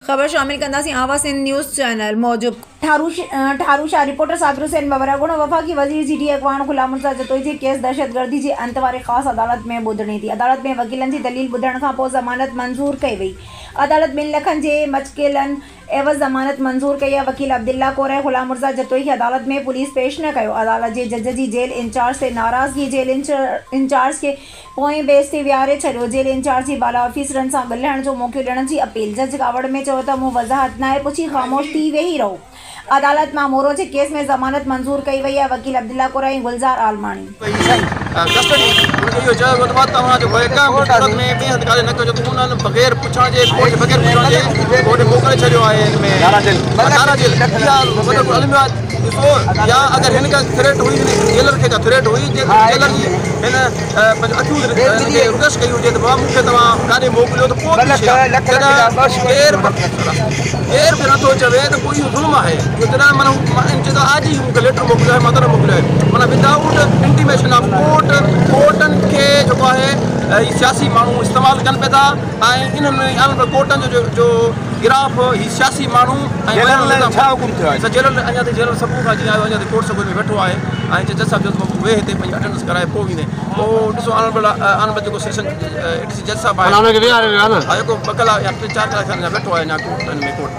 खबर शामिल कंदासीं आवा सिंध न्यूज़ चैनल मौजूद ठारू शाह रिपोर्टर साबिर हुसैन बबरा गुण वफ़ाक़ी वज़ीर जी डी अॻवान ग़ुलाम मुर्तज़ा जतोई जी केस दहशतगर्दी जी अंत वारे ख़ासि अदालत में ॿुधणी थी। अदालत में वकीलनि जी दलील ॿुधण खां पोइ ज़मानत मंज़ूर कई वई। अदालत 2 लखनि जे मचकेलनि एवज़ ज़मानत मंज़ूर कई आहे। वकील अब्दुल्ला कोरे ग़ुलाम मुर्तज़ा जतोई खे अदालत में पुलिस पेश न कयो। अदालत जे जज जी जेल इंचार्ज से नाराज़गी जेल इंचार्ज खे पोएं बेस ते विहारे छॾियो। जेल इंचार्ज जी बाला ऑफिसरनि सां ॻाल्हाइण जो मौक़ो ॾियण जी अपील। जज कावड़ में चयो त मूं वज़ाहत नाहे पुछी ख़ामोश थी वेही रहो। अदालत में मोरो जे केस में ज़मानत मंज़ूर कई वई है। वकील अब्दुल्ला कोरा ऐं गुलज़ार आलमानी बगैर पुछण जे कोर्ट मोकिले छॾियो आहे। या अगर हिन का थ्रेट हुई जेलर खे का थ्रेट हुई जेलर जी हिन अक्यूज़ रिक्वेस्ट कई हुजे त बाबा मूंखे तव्हां काॾे मोकिलियो त पोइ केर बि नथो चवे त कोई ज़ुल्म आहे। जॾहिं माना चए थो अॼु ई मूंखे लेटर मोकिलियो आहे मां त न मोकिलियो आहे माना विदाउट इंटीमेशन ऑफ कोर्टनि खे जेको आहे सियासी माण्हू इस्तेमालु कनि पिया था ऐं इन्हनि कोर्टनि जो गिराफ़ ही सियासी माण्हू जेलर अञा ताईं जेलर सभु खां जीअं आयो अञा ताईं कोर्ट सभु में वेठो आहे ऐं जज साहिब जो वेह हिते पंहिंजी अटेंडेंस कराए पोइ ईंदे पोइ ॾिसो ऑनरेबल जेको सेशन एडीसी जज साहिब आहे जेको 2 कलाक या 4 कलाक अञा वेठो आहे अञा कोर्ट में कोर्ट